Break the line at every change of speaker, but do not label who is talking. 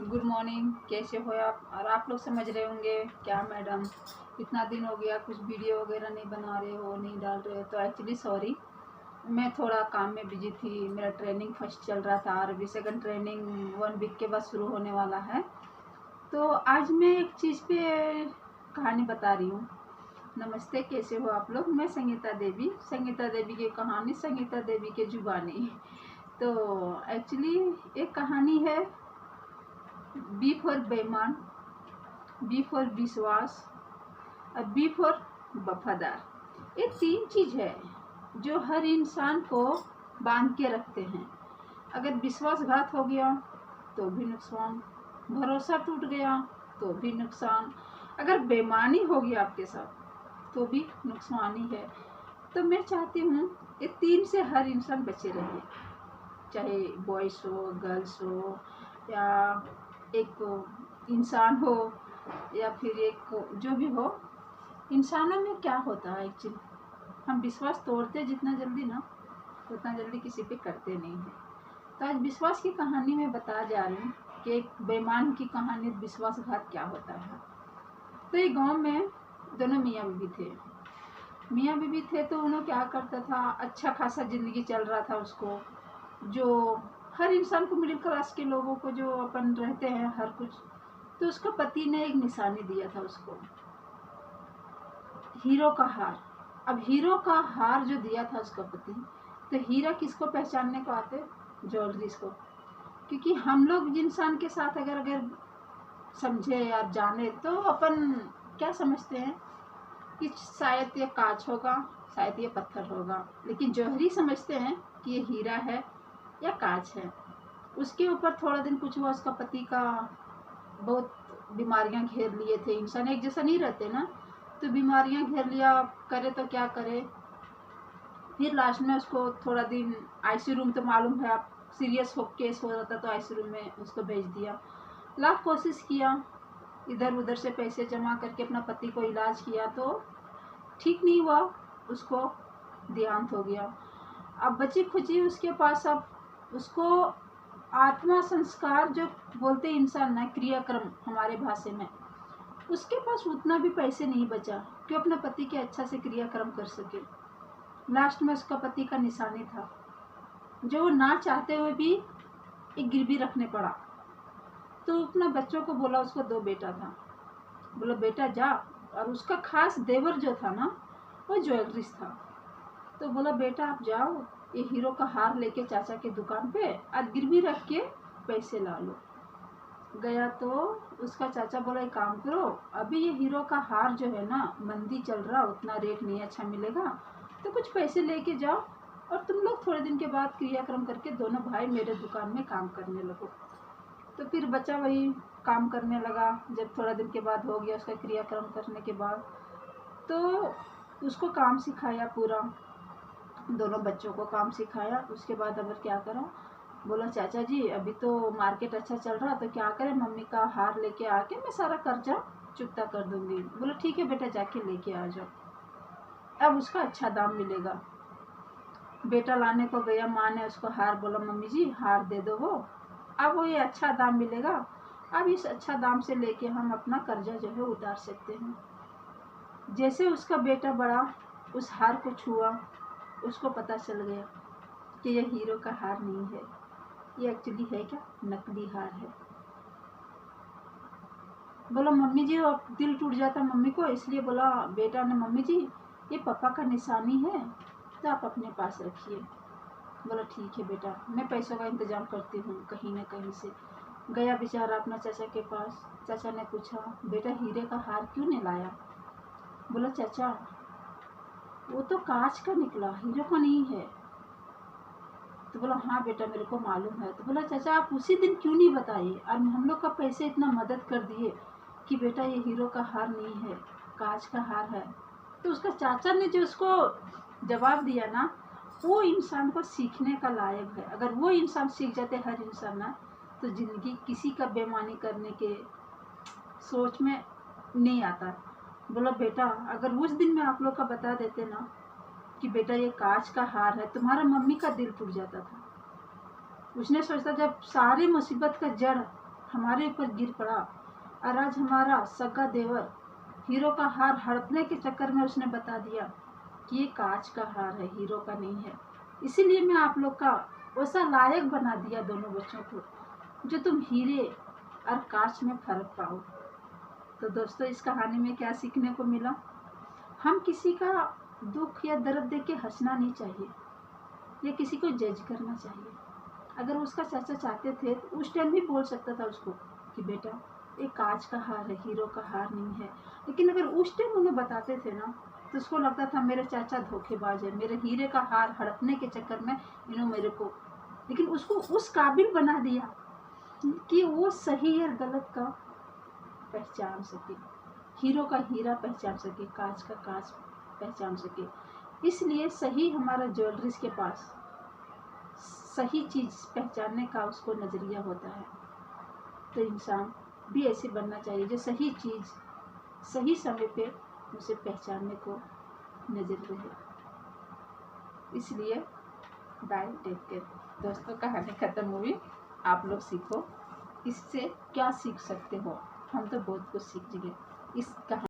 Good morning. कैसे हो आप? और आप लोग समझ रहे होंगे क्या मैडम इतना दिन हो गया कुछ वीडियो वगैरह नहीं बना रहे हो, नहीं डाल रहे हो। तो एक्चुअली सॉरी, मैं थोड़ा काम में बिजी थी। मेरा ट्रेनिंग फर्स्ट चल रहा था और अभी सेकंड ट्रेनिंग 1 वीक के बाद शुरू होने वाला है। तो आज मैं एक चीज़ पे कहानी बता रही हूँ। नमस्ते, कैसे हो आप लोग? मैं संगीता देवी की कहानी, संगीता देवी के जुबानी। तो एक्चुअली एक कहानी है, बी फॉर बेईमान, बी फॉर विश्वास और बी फॉर वफादार। ये 3 चीज़ है जो हर इंसान को बांध के रखते हैं। अगर विश्वासघात हो गया तो भी नुकसान, भरोसा टूट गया तो भी नुकसान, अगर बेईमानी हो गया आपके साथ तो भी नुकसान ही है। तो मैं चाहती हूँ ये 3 से हर इंसान बचे रहे, चाहे बॉयज़ हो, गर्ल्स हो, या एक इंसान हो, या फिर एक जो भी हो। इंसानों में क्या होता है एक्चुअली, हम विश्वास तोड़ते जितना जल्दी ना, उतना जल्दी किसी पे करते नहीं हैं। तो आज विश्वास की कहानी में बताया जा रही हूँ कि एक बेईमान की कहानी, विश्वासघात क्या होता है। तो ये गांव में दोनों मियाँ बीवी थे। तो उन्होंने क्या करता था, अच्छा खासा ज़िंदगी चल रहा था उसको, जो हर इंसान को, मिडिल क्लास के लोगों को जो अपन रहते हैं हर कुछ। तो उसका पति ने एक निशानी दिया था उसको, हीरो का हार। अब हीरो का हार जो दिया था उसका पति, तो हीरा किसको पहचानने को आते? ज्वेलरीज को। क्योंकि हम लोग इंसान के साथ अगर समझे या जाने तो अपन क्या समझते हैं कि शायद ये कांच होगा, शायद ये पत्थर होगा, लेकिन जौहरी समझते हैं कि ये हीरा है या कांच है। उसके ऊपर थोड़ा दिन कुछ हुआ, उसका पति का बहुत बीमारियां घेर लिए थे। इंसान एक जैसा नहीं रहते ना, तो बीमारियां घेर लिया, करे तो क्या करे। फिर लास्ट में उसको थोड़ा दिन आईसीयू रूम, तो मालूम है आप, सीरियस हो केस हो रहा था तो आईसीयू रूम में उसको भेज दिया। लाख कोशिश किया, इधर उधर से पैसे जमा करके अपना पति को इलाज किया, तो ठीक नहीं हुआ, उसको देहांत हो गया। अब बची खुची उसके पास, अब उसको आत्मा संस्कार जो बोलते इंसान ना, क्रियाक्रम हमारे भाषा में, उसके पास उतना भी पैसे नहीं बचा कि अपने पति के अच्छा से क्रियाक्रम कर सके। लास्ट में उसका पति का निशानी था, जो ना चाहते हुए भी एक गिरवी रखने पड़ा। तो अपना बच्चों को बोला, उसको 2 बेटा था, बोला बेटा जा। और उसका खास देवर जो था ना, वो ज्वेलरीज था। तो बोला बेटा आप जाओ, ये हीरो का हार लेके चाचा की दुकान पे आज गिरवी रख के पैसे ला लो। गया तो उसका चाचा बोला एक काम करो, अभी ये हीरो का हार जो है ना, मंदी चल रहा, उतना रेट नहीं अच्छा मिलेगा, तो कुछ पैसे लेके जाओ और तुम लोग थोड़े दिन के बाद क्रियाक्रम करके दोनों भाई मेरे दुकान में काम करने लगो। तो फिर बच्चा वही काम करने लगा। जब थोड़ा दिन के बाद हो गया उसका क्रियाक्रम करने के बाद, तो उसको काम सिखाया पूरा, दोनों बच्चों को काम सिखाया। उसके बाद अब क्या करा, बोला चाचा जी अभी तो मार्केट अच्छा चल रहा, तो क्या करें, मम्मी का हार लेके आके मैं सारा कर्जा चुकता कर दूंगी। बोला ठीक है बेटा, जाके लेके आ जाओ, अब उसका अच्छा दाम मिलेगा। बेटा लाने को गया, माँ ने उसको हार, बोला मम्मी जी हार दे दो, वो अब वो ये अच्छा दाम मिलेगा, अब इस अच्छा दाम से लेके हम अपना कर्जा जो है उतार सकते हैं। जैसे उसका बेटा बड़ा उस हार को छुआ, उसको पता चल गया कि यह हीरो का हार नहीं है, ये एक्चुअली है क्या, नकली हार है। बोला मम्मी जी, अब दिल टूट जाता मम्मी को, इसलिए बोला बेटा ने, मम्मी जी ये पापा का निशानी है, तो आप अपने पास रखिए। बोला ठीक है बेटा, मैं पैसों का इंतजाम करती हूँ कहीं ना कहीं से। गया बेचारा अपना चाचा के पास। चाचा ने पूछा बेटा हीरे का हार क्यों नहीं लाया? बोला चाचा वो तो कांच का निकला, हीरो का नहीं है। तो बोला हाँ बेटा मेरे को मालूम है। तो बोला चाचा आप उसी दिन क्यों नहीं बताइए, और हम लोग का पैसे इतना मदद कर दिए कि बेटा ये हीरो का हार नहीं है, कांच का हार है। तो उसका चाचा ने जो उसको जवाब दिया ना, वो इंसान को सीखने का लायक है। अगर वो इंसान सीख जाते, हर इंसान ना, तो ज़िंदगी किसी का बेईमानी करने के सोच में नहीं आता। बोला बेटा अगर उस दिन में आप लोग का बता देते ना कि बेटा ये कांच का हार है, तुम्हारा मम्मी का दिल टूट जाता था। उसने सोचता जब सारी मुसीबत का जड़ हमारे ऊपर गिर पड़ा और आज हमारा सगा देवर हीरो का हार हड़पने के चक्कर में उसने बता दिया कि ये कांच का हार है, हीरो का नहीं है। इसीलिए मैं आप लोग का वैसा लायक बना दिया दोनों बच्चों को जो तुम हीरे और कांच में फर्क पाओ। तो दोस्तों, इस कहानी में क्या सीखने को मिला? हम किसी का दुख या दर्द देख के हंसना नहीं चाहिए या किसी को जज करना चाहिए। अगर उसका चाचा चाहते थे तो उस टाइम भी बोल सकता था उसको कि बेटा ये कांच का हार है, हीरो का हार नहीं है। लेकिन अगर उस टाइम उन्हें बताते थे ना तो उसको लगता था मेरे चाचा धोखेबाज है, मेरे हीरे का हार हड़पने के चक्कर में इन्होंने मेरे को, लेकिन उसको उस काबिल बना दिया कि वो सही और गलत का पहचान सके, हीरो का हीरा पहचान सके, कांच का कांच पहचान सके। इसलिए सही हमारा ज्वेलरीज के पास सही चीज़ पहचानने का उसको नज़रिया होता है। तो इंसान भी ऐसे बनना चाहिए जो सही चीज़ सही समय पे उसे पहचानने को नज़र रहे। इसलिए बाय, टेक केयर। दोस्तों, कहानी ख़त्म हुई। आप लोग सीखो, इससे क्या सीख सकते हो? हम तो बहुत कुछ सीख गए इस कहानी